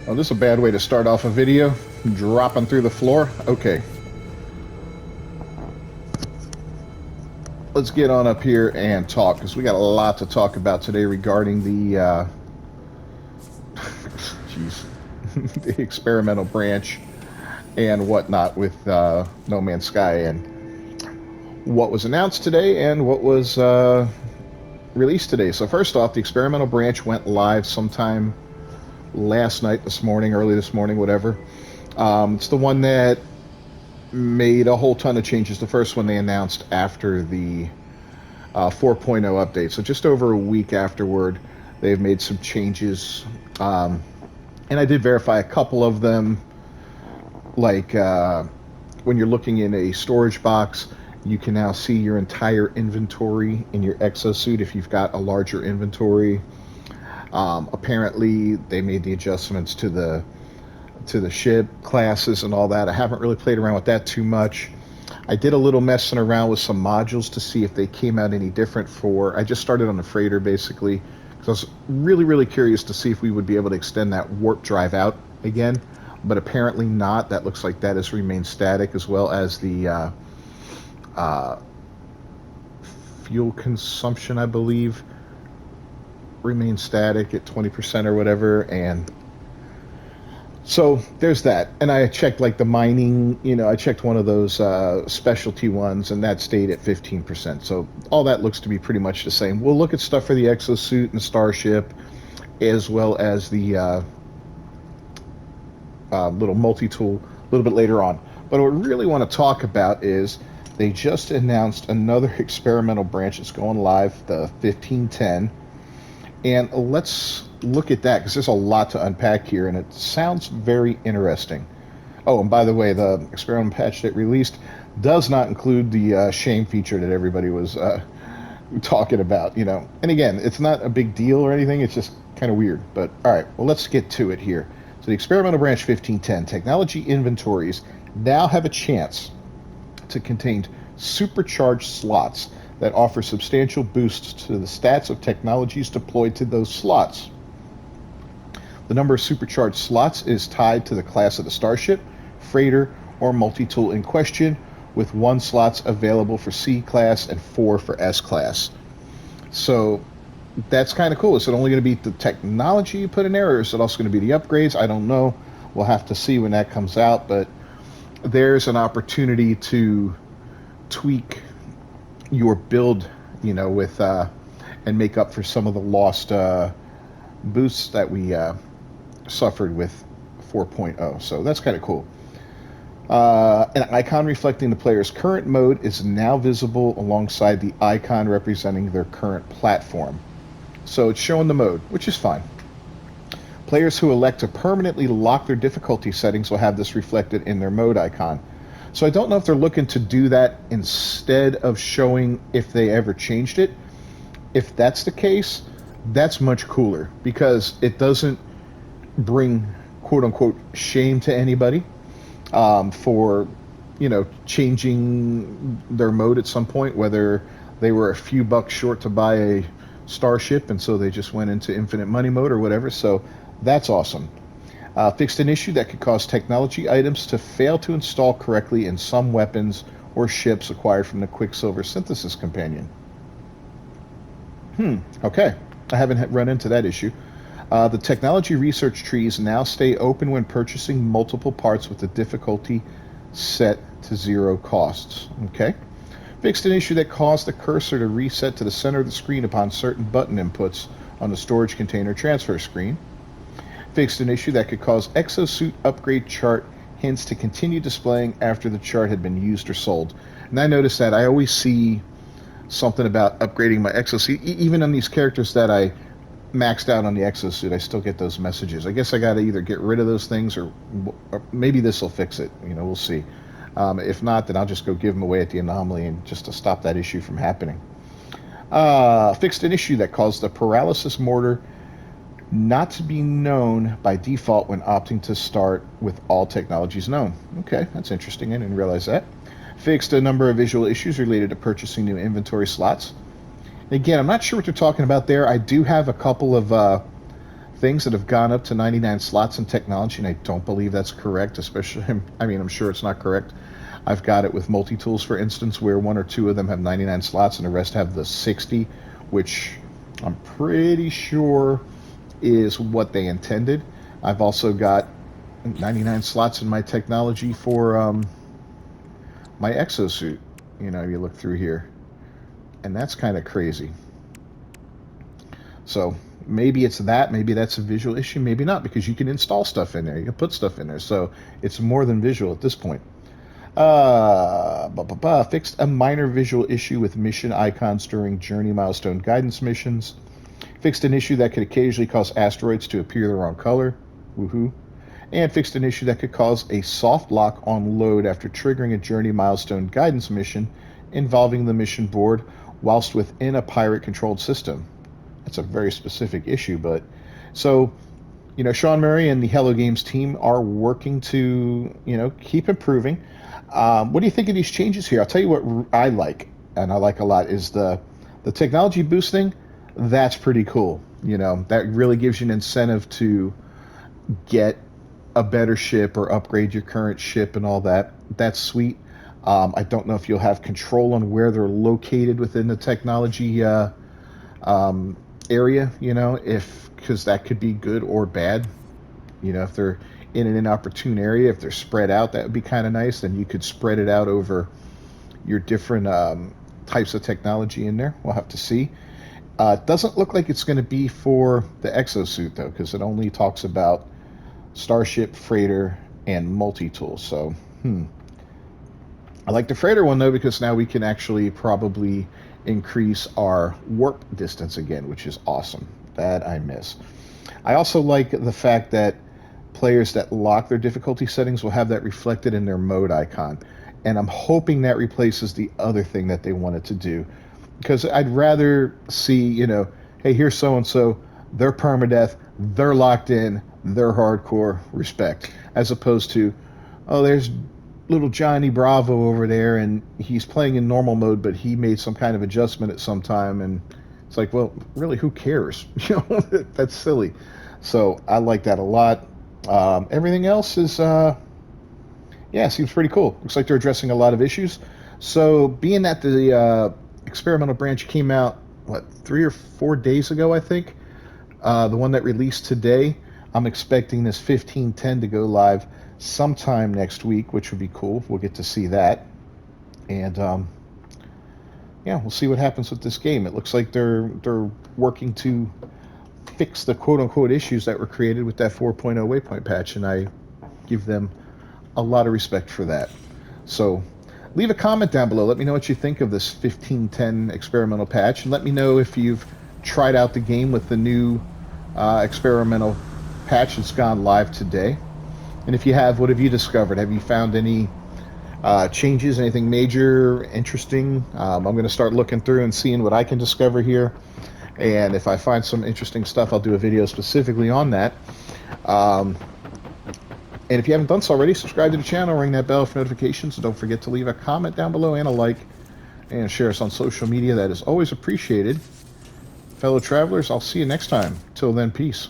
Oh, this is a bad way to start off a video. Dropping through the floor. Okay. Let's get on up here and talk, because we got a lot to talk about today regarding the, the experimental branch and whatnot with No Man's Sky, and what was announced today and what was released today. So first off, the experimental branch went live sometime last night, this morning, early this morning, whatever. It's the one that made a whole ton of changes. The first one they announced after the 4.0 update. So just over a week afterward, they've made some changes. And I did verify a couple of them, like when you're looking in a storage box, you can now see your entire inventory in your exosuit if you've got a larger inventory. Apparently, they made the adjustments to the ship classes and all that. I haven't really played around with that too much. I did a little messing around with some modules to see if they came out any different for... I just started on the freighter, basically, because I was really curious to see if we would be able to extend that warp drive out again, but apparently not. That looks like that has remained static, as well as the fuel consumption, I believe, remains static at 20% or whatever. And so there's that. And I checked like the mining, I checked one of those specialty ones, and that stayed at 15%. So all that looks to be pretty much the same. We'll look at stuff for the exosuit and starship, as well as the little multi-tool a little bit later on. But what we really want to talk about is they just announced another experimental branch that's going live, the 1510. And let's look at that, because there's a lot to unpack here, and it sounds very interesting. Oh, and by the way, the experimental patch that released does not include the shame feature that everybody was talking about, And again, it's not a big deal or anything. It's just kind of weird. But all right, well, let's get to it here. So the experimental branch 1510, technology inventories now have a chance to contain supercharged slots that offer substantial boosts to the stats of technologies deployed to those slots. The number of supercharged slots is tied to the class of the starship, freighter, or multi-tool in question, with 1 slots available for C class and 4 for S class. So that's kind of cool. Is it only going to be the technology you put in there, or is it also going to be the upgrades? I don't know. We'll have to see when that comes out, but there's an opportunity to tweak your build, with and make up for some of the lost boosts that we suffered with 4.0. So that's kind of cool. An icon reflecting the player's current mode is now visible alongside the icon representing their current platform. So it's showing the mode, which is fine. Players who elect to permanently lock their difficulty settings will have this reflected in their mode icon. So I don't know if they're looking to do that instead of showing if they ever changed it. If that's the case, that's much cooler, because it doesn't bring quote-unquote shame to anybody for, changing their mode at some point, whether they were a few bucks short to buy a starship and so they just went into infinite money mode or whatever. So that's awesome. Fixed an issue that could cause technology items to fail to install correctly in some weapons or ships acquired from the Quicksilver Synthesis Companion. Okay. I haven't run into that issue. The technology research trees now stay open when purchasing multiple parts with the difficulty set to 0 costs. Okay. Fixed an issue that caused the cursor to reset to the center of the screen upon certain button inputs on the storage container transfer screen. Fixed an issue that could cause exosuit upgrade chart hints to continue displaying after the chart had been used or sold. And I noticed that I always see something about upgrading my exosuit. Even on these characters that I maxed out on the exosuit, I still get those messages. I guess I got to either get rid of those things, or maybe this will fix it. We'll see. If not, then I'll just go give them away at the anomaly, and just to stop that issue from happening. Fixed an issue that caused the paralysis mortar not to be known by default when opting to start with all technologies known. Okay, that's interesting. I didn't realize that. Fixed a number of visual issues related to purchasing new inventory slots. Again, I'm not sure what they're talking about there. I do have a couple of things that have gone up to 99 slots in technology, and I don't believe that's correct, especially, I mean, I'm sure it's not correct. I've got it with multi-tools, for instance, where one or two of them have 99 slots and the rest have the 60, which I'm pretty sure is what they intended. I've also got 99 slots in my technology for my exosuit. You know, you look through here, and that's kind of crazy. So maybe it's that, maybe that's a visual issue, maybe not, because you can install stuff in there, you can put stuff in there, so it's more than visual at this point. Fixed a minor visual issue with mission icons during Journey Milestone guidance missions. Fixed an issue that could occasionally cause asteroids to appear the wrong color. Woohoo. And fixed an issue that could cause a soft lock on load after triggering a Journey Milestone guidance mission involving the mission board whilst within a pirate-controlled system. That's a very specific issue, but... So, you know, Sean Murray and the Hello Games team are working to, you know, keep improving. What do you think of these changes here? I'll tell you what I like, and I like a lot, is the technology boosting. That's pretty cool. You know, that really gives you an incentive to get a better ship or upgrade your current ship and all that. That's sweet. I don't know if you'll have control on where they're located within the technology area, you know, because that could be good or bad. You know, if they're in an inopportune area, if they're spread out, that would be kind of nice. Then you could spread it out over your different types of technology in there. We'll have to see. It doesn't look like it's going to be for the exosuit, though, because it only talks about Starship, Freighter, and multi-tool. So, I like the Freighter one, though, because now we can actually probably increase our warp distance again, which is awesome. That I miss. I also like the fact that players that lock their difficulty settings will have that reflected in their mode icon. And I'm hoping that replaces the other thing that they wanted to do. Because I'd rather see, you know, hey, here's so-and-so, they're permadeath, they're locked in, they're hardcore, respect. As opposed to, oh, there's little Johnny Bravo over there, and he's playing in normal mode, but he made some kind of adjustment at some time, and it's like, well, really, who cares? You know, that's silly. So I like that a lot. Everything else is, yeah, seems pretty cool. Looks like they're addressing a lot of issues. So being that the experimental branch came out, what, 3 or 4 days ago, I think, the one that released today, I'm expecting this 15.10 to go live sometime next week, which would be cool. We'll get to see that. And yeah, we'll see what happens with this game. It looks like they're working to fix the quote-unquote issues that were created with that 4.0 waypoint patch, and I give them a lot of respect for that. So leave a comment down below. Let me know what you think of this 15.10 experimental patch, and let me know if you've tried out the game with the new experimental patch that's gone live today. And if you have, what have you discovered? Have you found any changes, anything major, interesting? I'm going to start looking through and seeing what I can discover here. And if I find some interesting stuff, I'll do a video specifically on that. And if you haven't done so already, subscribe to the channel, ring that bell for notifications, and don't forget to leave a comment down below and a like, and share us on social media. That is always appreciated. Fellow travelers, I'll see you next time. Till then, peace.